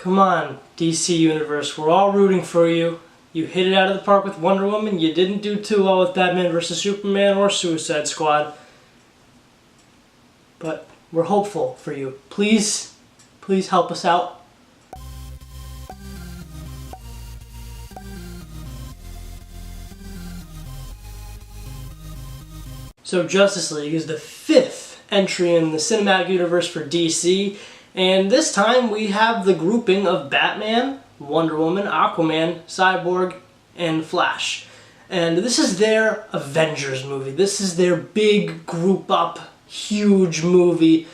Come on, DC Universe, we're all rooting for you. You hit it out of the park with Wonder Woman. You didn't do too well with Batman vs. Superman or Suicide Squad. But we're hopeful for you. Please help us out. So Justice League is the 5th entry in the cinematic universe for DC, and this time we have the grouping of Batman, Wonder Woman, Aquaman, Cyborg, and Flash. And this is their Avengers movie. This is their big group up, huge movie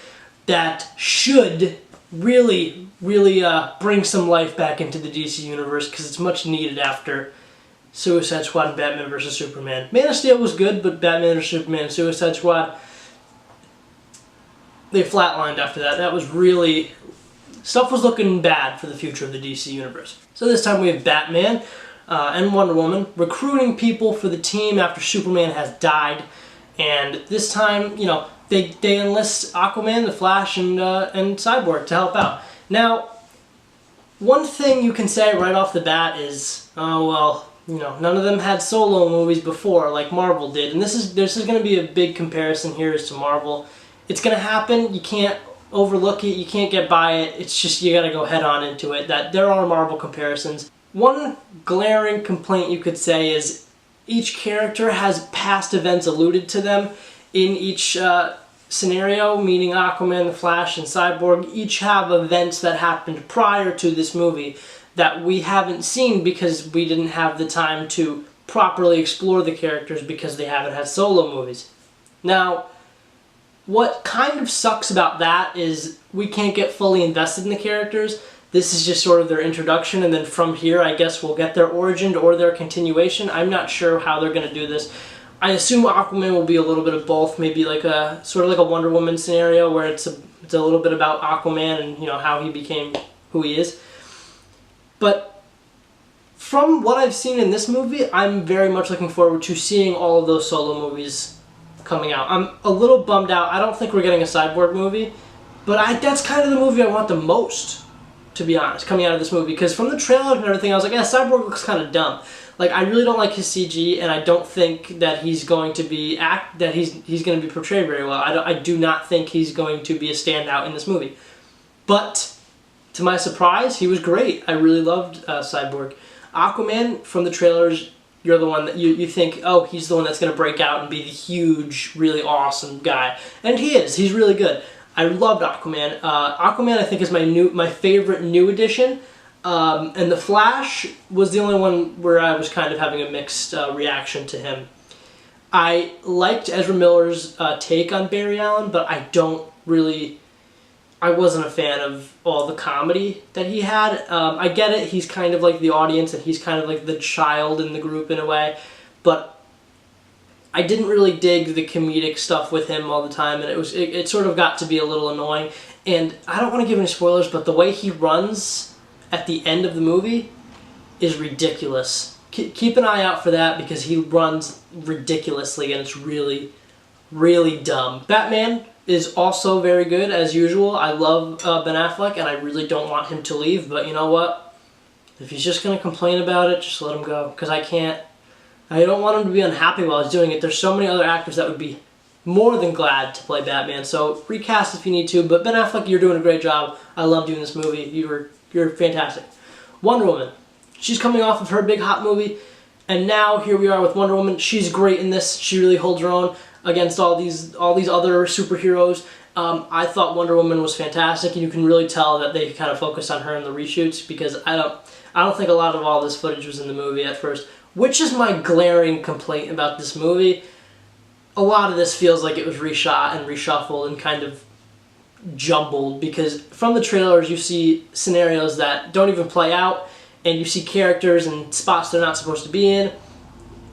that should really bring some life back into the DC universe, because it's much needed after Suicide Squad and Batman vs. Superman. Man of Steel was good, but Batman vs. Superman and Suicide Squad, they flatlined after that. That was really... stuff was looking bad for the future of the DC universe. So this time we have Batman and Wonder Woman recruiting people for the team after Superman has died. And this time, you know, they enlist Aquaman, the Flash, and Cyborg to help out. Now, one thing you can say right off the bat is, oh well, you know, none of them had solo movies before like Marvel did, and this is going to be a big comparison here as to Marvel. It's going to happen. You can't overlook it. You can't get by it. It's just you got to go head on into it. That there are Marvel comparisons. One glaring complaint you could say is each character has past events alluded to them in each scenario, meaning Aquaman, the Flash, and Cyborg each have events that happened prior to this movie that we haven't seen because we didn't have the time to properly explore the characters because they haven't had solo movies. Now, what kind of sucks about that is we can't get fully invested in the characters. This is just sort of their introduction, and then from here I guess we'll get their origin or their continuation. I'm not sure how they're going to do this. I assume Aquaman will be a little bit of both, maybe like a sort of like a Wonder Woman scenario where it's a little bit about Aquaman and, you know, how he became who he is. But from what I've seen in this movie, I'm very much looking forward to seeing all of those solo movies coming out. I'm a little bummed out. I don't think we're getting a Cyborg movie, but that's kind of the movie I want the most, to be honest, coming out of this movie. Because from the trailer and everything, I was like, yeah, Cyborg looks kind of dumb. Like, I really don't like his CG, and I don't think that he's going to be he's going to be portrayed very well. I do not think he's going to be a standout in this movie. But to my surprise, he was great. I really loved Cyborg. Aquaman, from the trailers, you're the one that you think, oh, he's the one that's going to break out and be the huge, really awesome guy. And he is. He's really good. I loved Aquaman. Aquaman, I think, is my favorite new addition. And the Flash was the only one where I was kind of having a mixed reaction to him. I liked Ezra Miller's take on Barry Allen, but I wasn't a fan of all the comedy that he had. I get it, he's kind of like the audience and he's kind of like the child in the group in a way, but I didn't really dig the comedic stuff with him all the time, and it sort of got to be a little annoying. And I don't want to give any spoilers, but the way he runs at the end of the movie is ridiculous. Keep an eye out for that because he runs ridiculously and it's really, really dumb. Batman is also very good, as usual. I love Ben Affleck, and I really don't want him to leave, but you know what? If he's just going to complain about it, just let him go, because I don't want him to be unhappy while he's doing it. There's so many other actors that would be more than glad to play Batman, so recast if you need to, but Ben Affleck, you're doing a great job. I loved you in this movie. You're fantastic. Wonder Woman. She's coming off of her big hot movie, and now here we are with Wonder Woman. She's great in this. She really holds her own against all these other superheroes. I thought Wonder Woman was fantastic, and you can really tell that they kind of focused on her in the reshoots because I don't think a lot of all this footage was in the movie at first, which is my glaring complaint about this movie. A lot of this feels like it was reshot and reshuffled and kind of jumbled because from the trailers you see scenarios that don't even play out, and you see characters and spots they're not supposed to be in.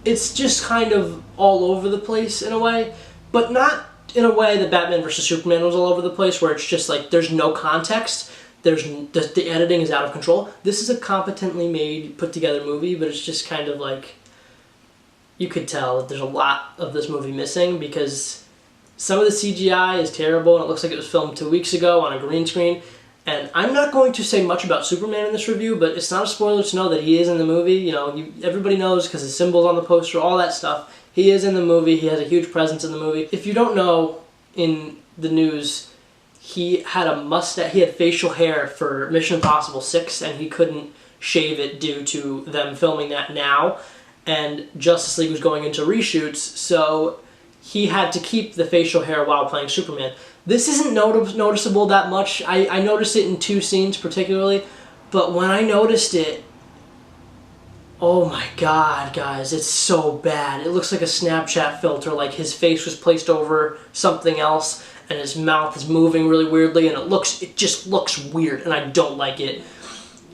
It's just kind of all over the place in a way, but not in a way that Batman vs. Superman was all over the place where it's just like there's no context, the editing is out of control. This is a competently made, put together movie, but it's just kind of like you could tell that there's a lot of this movie missing because some of the CGI is terrible and it looks like it was filmed 2 weeks ago on a green screen. And I'm not going to say much about Superman in this review, but it's not a spoiler to know that he is in the movie. You know, everybody knows because his symbol's on the poster, all that stuff. He is in the movie. He has a huge presence in the movie. If you don't know, in the news, he had a mustache. He had facial hair for Mission Impossible 6, and he couldn't shave it due to them filming that now. And Justice League was going into reshoots, so he had to keep the facial hair while playing Superman. This isn't noticeable that much. I noticed it in 2 scenes particularly, but when I noticed it, oh my god, guys, it's so bad. It looks like a Snapchat filter, like his face was placed over something else, and his mouth is moving really weirdly, and it just looks weird, and I don't like it.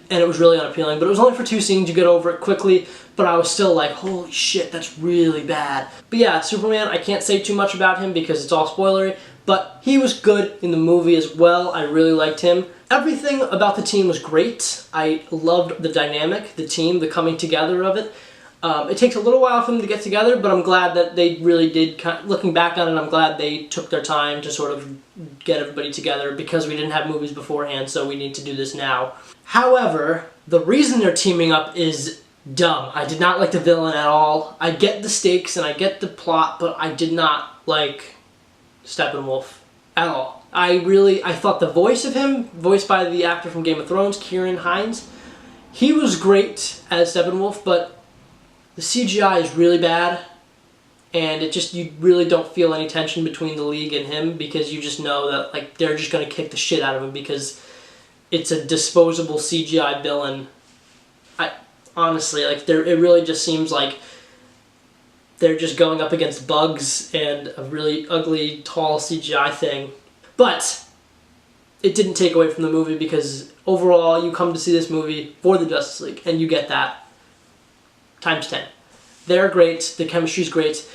And it was really unappealing, but it was only for 2 scenes, you get over it quickly, but I was still like, holy shit, that's really bad. But yeah, Superman, I can't say too much about him because it's all spoilery, but he was good in the movie as well. I really liked him. Everything about the team was great. I loved the dynamic, the team, the coming together of it. It takes a little while for them to get together, but I'm glad that they really did, looking back on it, I'm glad they took their time to sort of get everybody together because we didn't have movies beforehand, so we need to do this now. However, the reason they're teaming up is dumb. I did not like the villain at all. I get the stakes and I get the plot, but I did not like Steppenwolf at all. I thought the voice of him, voiced by the actor from Game of Thrones, Kieran Hines, he was great as Steppenwolf, but the CGI is really bad, and you really don't feel any tension between the League and him because you just know that like they're just gonna kick the shit out of him because it's a disposable CGI villain. Honestly, like it really just seems like they're just going up against bugs and a really ugly, tall CGI thing. But it didn't take away from the movie because overall you come to see this movie for the Justice League and you get that times 10. They're great, the chemistry's great.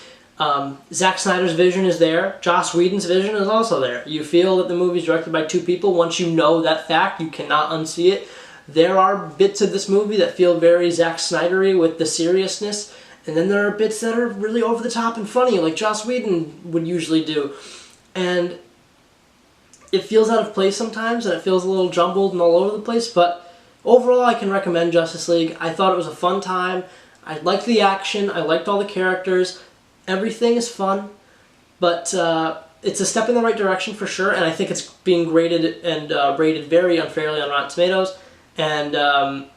Zack Snyder's vision is there. Joss Whedon's vision is also there. You feel that the movie's directed by 2 people. Once you know that fact, you cannot unsee it. There are bits of this movie that feel very Zack Snyder-y with the seriousness, and then there are bits that are really over the top and funny, like Joss Whedon would usually do. And it feels out of place sometimes, and it feels a little jumbled and all over the place, but overall I can recommend Justice League. I thought it was a fun time. I liked the action. I liked all the characters. Everything is fun, but it's a step in the right direction for sure, and I think it's being graded and rated very unfairly on Rotten Tomatoes. And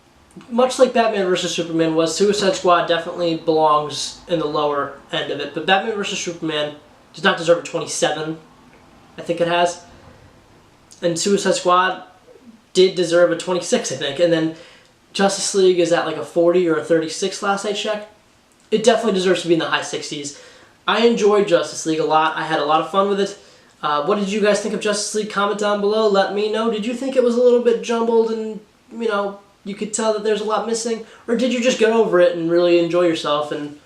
much like Batman vs. Superman was, Suicide Squad definitely belongs in the lower end of it, but Batman vs. Superman does not deserve a 27, I think it has. And Suicide Squad did deserve a 26, I think, and then Justice League is at like a 40 or a 36 last I checked. It definitely deserves to be in the high 60s. I enjoyed Justice League a lot. I had a lot of fun with it. What did you guys think of Justice League? Comment down below. Let me know. Did you think it was a little bit jumbled and, you know, you could tell that there's a lot missing? Or did you just get over it and really enjoy yourself and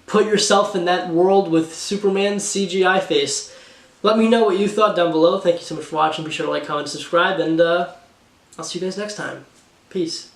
put yourself in that world with Superman's CGI face? Let me know what you thought down below. Thank you so much for watching. Be sure to like, comment, subscribe, and I'll see you guys next time. Peace.